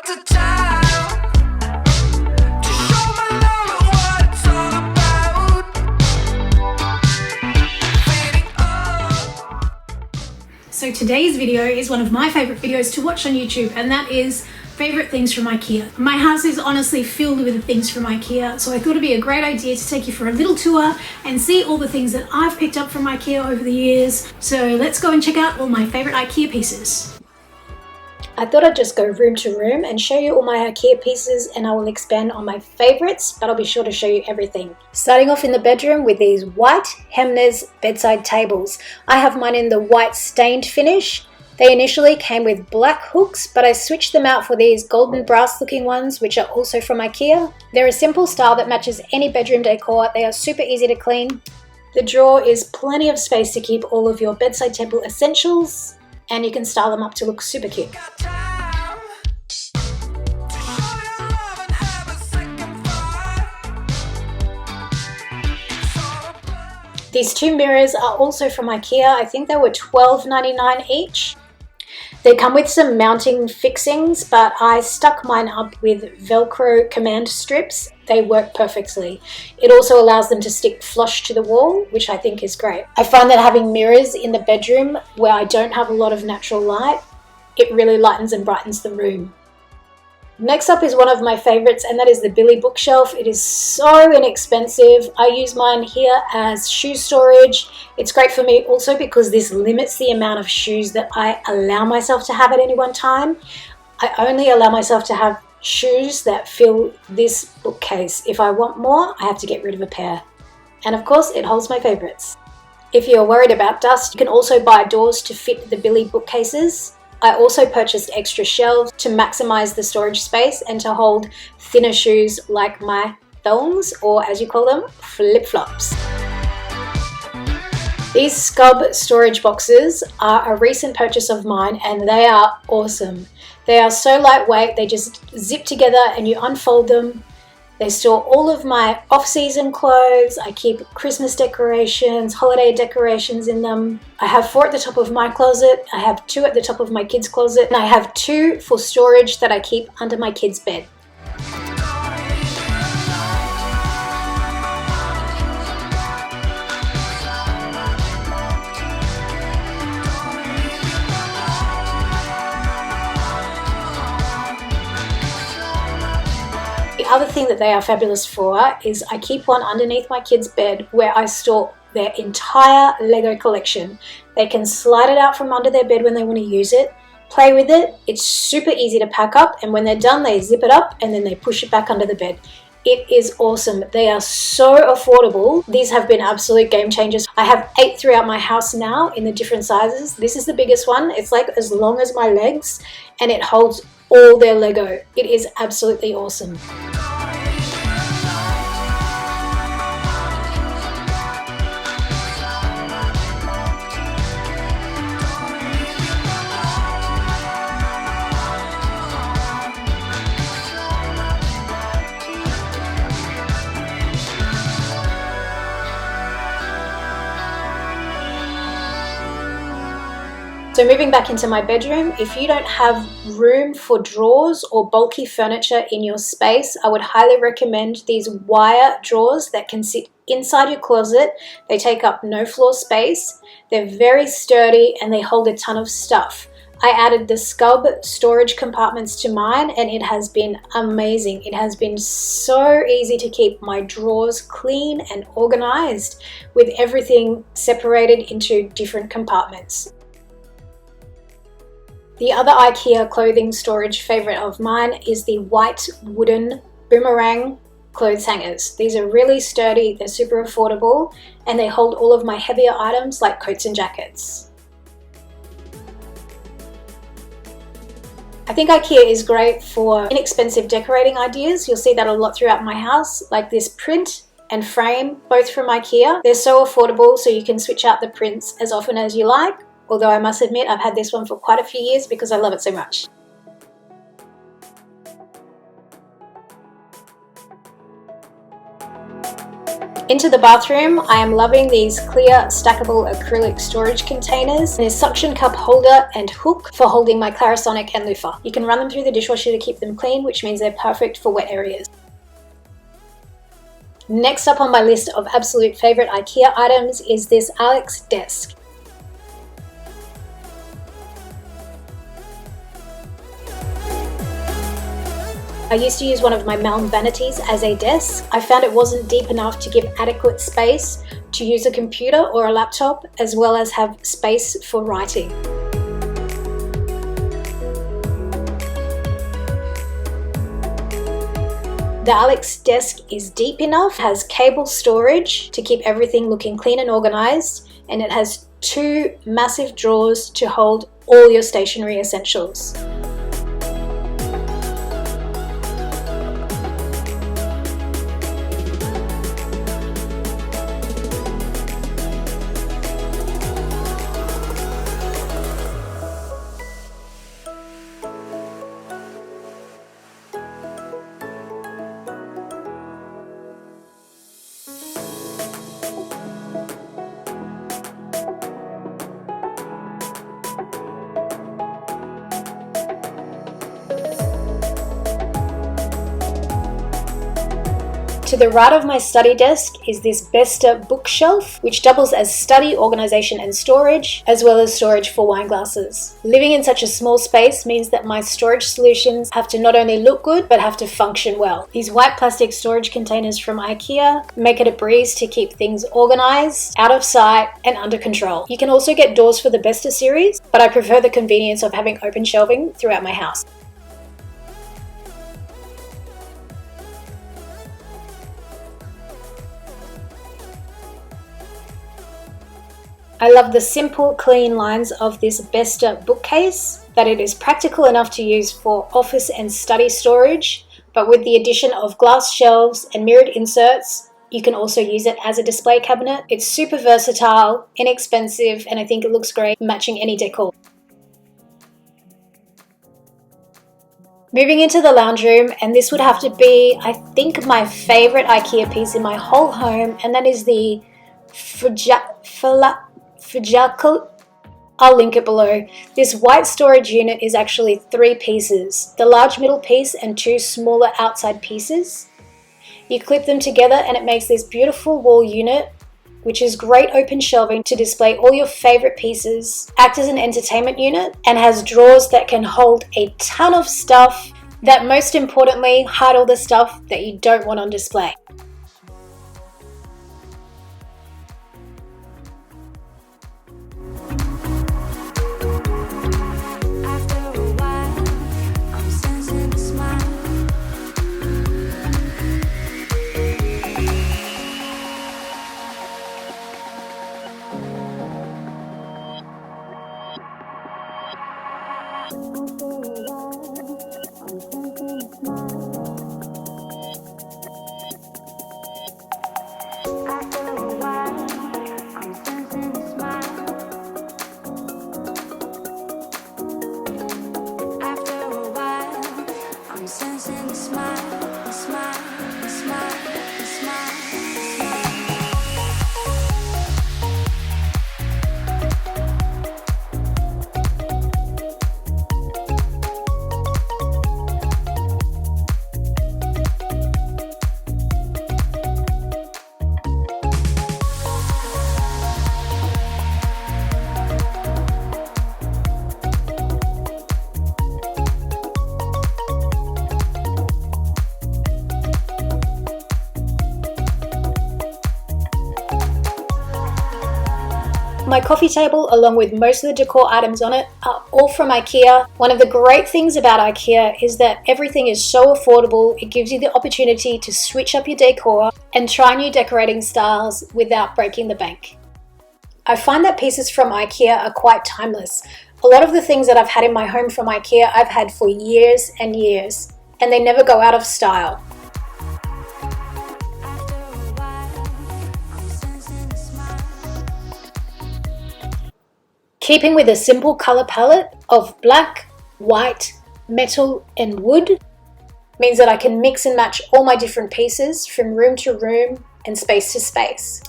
to town to show my love what it's all about. Fading up. So today's video is one of my favorite videos to watch on YouTube, and that is favorite things from IKEA. My house is honestly filled with things from IKEA, so I thought it'd be a great idea to take you for a little tour and see all the things that I've picked up from IKEA over the years. So let's go and check out all my favorite IKEA pieces. I thought I'd just go room to room and show you all my IKEA pieces, and I will expand on my favorites, but I'll be sure to show you everything. Starting off in the bedroom with these white Hemner's bedside tables. I have mine in the white stained finish. They initially came with black hooks, but I switched them out for these golden brass looking ones, which are also from IKEA. They're a simple style that matches any bedroom decor. They are super easy to clean. The drawer is plenty of space to keep all of your bedside table essentials, and you can style them up to look super cute. Got time to show your love and have a second thought. These two mirrors are also from IKEA. I think they were $12.99 each. They come with some mounting fixings, but I stuck mine up with Velcro command strips. They work perfectly. It also allows them to stick flush to the wall, which I think is great. I find that having mirrors in the bedroom where I don't have a lot of natural light, it really lightens and brightens the room. Next up is one of my favorites, and that is the Billy bookshelf. It is so inexpensive. I use mine here as shoe storage. It's great for me also because this limits the amount of shoes that I allow myself to have at any one time. I only allow myself to have shoes that fill this bookcase. If I want more, I have to get rid of a pair. And of course, it holds my favorites. If you're worried about dust, you can also buy doors to fit the Billy bookcases. I also purchased extra shelves to maximize the storage space and to hold thinner shoes like my thongs, or as you call them, flip-flops. These Scub storage boxes are a recent purchase of mine, and they are awesome. They are so lightweight, they just zip together and you unfold them. They store all of my off-season clothes. I keep Christmas decorations, holiday decorations in them. I have 4 at the top of my closet. I have 2 at the top of my kids' closet. And I have 2 for storage that I keep under my kids' bed. The other thing that they are fabulous for is I keep one underneath my kids' bed where I store their entire Lego collection. They can slide it out from under their bed when they want to use it, play with it. It's super easy to pack up, and when they're done, they zip it up and then they push it back under the bed. It is awesome. They are so affordable. These have been absolute game changers. I have 8 throughout my house now in the different sizes. This is the biggest one. It's like as long as my legs, and it holds all their Lego. It is absolutely awesome. So moving back into my bedroom, if you don't have room for drawers or bulky furniture in your space, I would highly recommend these wire drawers that can sit inside your closet. They take up no floor space. They're very sturdy and they hold a ton of stuff. I added the Scub storage compartments to mine, and it has been amazing. It has been so easy to keep my drawers clean and organized with everything separated into different compartments. The other IKEA clothing storage favorite of mine is the white wooden boomerang clothes hangers. These are really sturdy, they're super affordable, and they hold all of my heavier items like coats and jackets. I think IKEA is great for inexpensive decorating ideas. You'll see that a lot throughout my house, like this print and frame, both from IKEA. They're so affordable, so you can switch out the prints as often as you like. Although I must admit, I've had this one for quite a few years because I love it so much. Into the bathroom, I am loving these clear stackable acrylic storage containers. There's suction cup holder and hook for holding my Clarisonic and loofah. You can run them through the dishwasher to keep them clean, which means they're perfect for wet areas. Next up on my list of absolute favorite IKEA items is this Alex desk. I used to use one of my Malm vanities as a desk. I found it wasn't deep enough to give adequate space to use a computer or a laptop, as well as have space for writing. The Alex desk is deep enough, has cable storage to keep everything looking clean and organized, and it has 2 massive drawers to hold all your stationery essentials. To the right of my study desk is this Besta bookshelf, which doubles as study, organization and storage, as well as storage for wine glasses. Living in such a small space means that my storage solutions have to not only look good, but have to function well. These white plastic storage containers from IKEA make it a breeze to keep things organized, out of sight and under control. You can also get doors for the Besta series, but I prefer the convenience of having open shelving throughout my house. I love the simple, clean lines of this Besta bookcase, that it is practical enough to use for office and study storage, but with the addition of glass shelves and mirrored inserts, you can also use it as a display cabinet. It's super versatile, inexpensive, and I think it looks great matching any decor. Moving into the lounge room, and this would have to be, I think, my favorite IKEA piece in my whole home, and that is the I'll link it below. This white storage unit is actually 3 pieces, the large middle piece and 2 smaller outside pieces. You clip them together and it makes this beautiful wall unit, which is great open shelving to display all your favorite pieces, act as an entertainment unit, and has drawers that can hold a ton of stuff that, most importantly, hide all the stuff that you don't want on display. My coffee table, along with most of the decor items on it, are all from IKEA. One of the great things about IKEA is that everything is so affordable. It gives you the opportunity to switch up your decor and try new decorating styles without breaking the bank. I find that pieces from IKEA are quite timeless. A lot of the things that I've had in my home from IKEA I've had for years and years, and they never go out of style. Keeping with a simple color palette of black, white, metal and wood means that I can mix and match all my different pieces from room to room and space to space.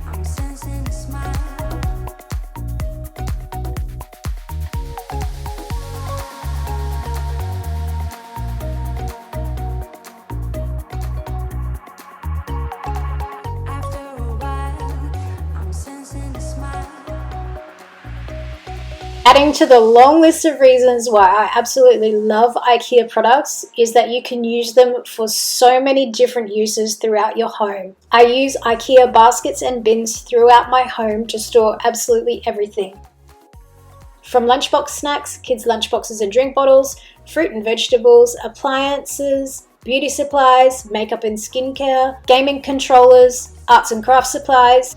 I'm sensing a smile. After a while, I'm sensing a smile. Adding to the long list of reasons why I absolutely love IKEA products is that you can use them for so many different uses throughout your home. I use IKEA baskets and bins throughout my home to store absolutely everything. From lunchbox snacks, kids' lunchboxes and drink bottles, fruit and vegetables, appliances, beauty supplies, makeup and skincare, gaming controllers, arts and craft supplies,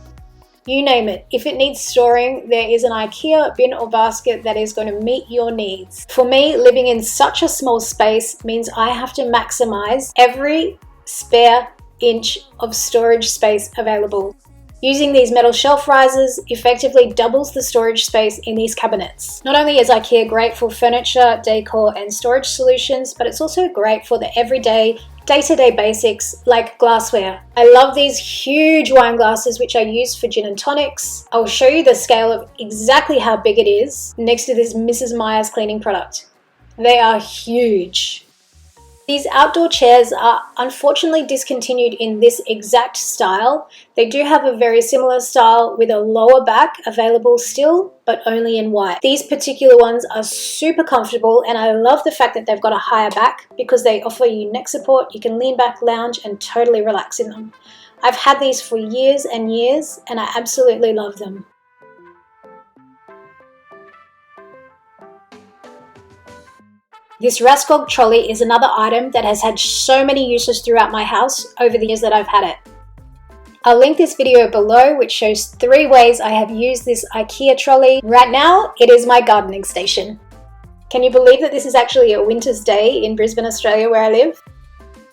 you name it. If it needs storing, there is an IKEA bin or basket that is going to meet your needs. For me, living in such a small space means I have to maximize every spare inch of storage space available. Using these metal shelf risers effectively doubles the storage space in these cabinets. Not only is IKEA great for furniture, decor, and storage solutions, but it's also great for the everyday, day-to-day basics like glassware. I love these huge wine glasses which I use for gin and tonics. I will show you the scale of exactly how big it is next to this Mrs. Meyer's cleaning product. They are huge. These outdoor chairs are unfortunately discontinued in this exact style. They do have a very similar style with a lower back available still, but only in white. These particular ones are super comfortable, and I love the fact that they've got a higher back because they offer you neck support. You can lean back, lounge, and totally relax in them. I've had these for years and years, and I absolutely love them. This Raskog trolley is another item that has had so many uses throughout my house over the years that I've had it. I'll link this video below which shows 3 ways I have used this IKEA trolley. Right now, it is my gardening station. Can you believe that this is actually a winter's day in Brisbane, Australia, where I live?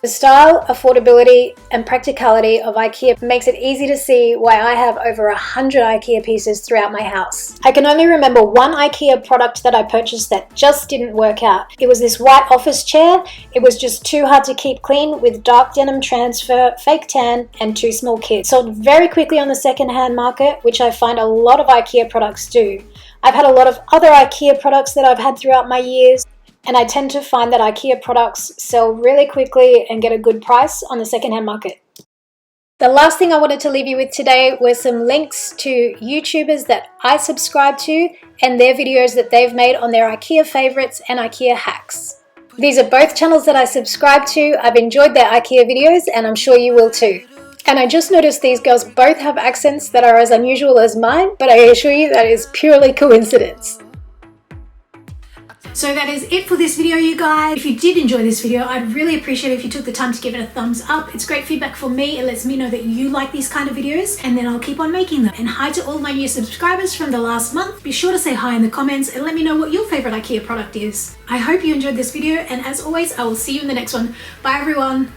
The style, affordability, and practicality of IKEA makes it easy to see why I have over 100 IKEA pieces throughout my house. I can only remember one IKEA product that I purchased that just didn't work out. It was this white office chair. It was just too hard to keep clean with dark denim transfer, fake tan, and 2 small kids. Sold very quickly on the second-hand market, which I find a lot of IKEA products do. I've had a lot of other IKEA products that I've had throughout my years, and I tend to find that IKEA products sell really quickly and get a good price on the secondhand market. The last thing I wanted to leave you with today were some links to YouTubers that I subscribe to and their videos that they've made on their IKEA favorites and IKEA hacks. These are both channels that I subscribe to. I've enjoyed their IKEA videos and I'm sure you will too. And I just noticed these girls both have accents that are as unusual as mine, but I assure you that is purely coincidence. So that is it for this video, you guys. If you did enjoy this video, I'd really appreciate it if you took the time to give it a thumbs up. It's great feedback for me. It lets me know that you like these kind of videos, and then I'll keep on making them. And hi to all my new subscribers from the last month. Be sure to say hi in the comments and let me know what your favorite IKEA product is. I hope you enjoyed this video, and as always, I will see you in the next one. Bye everyone.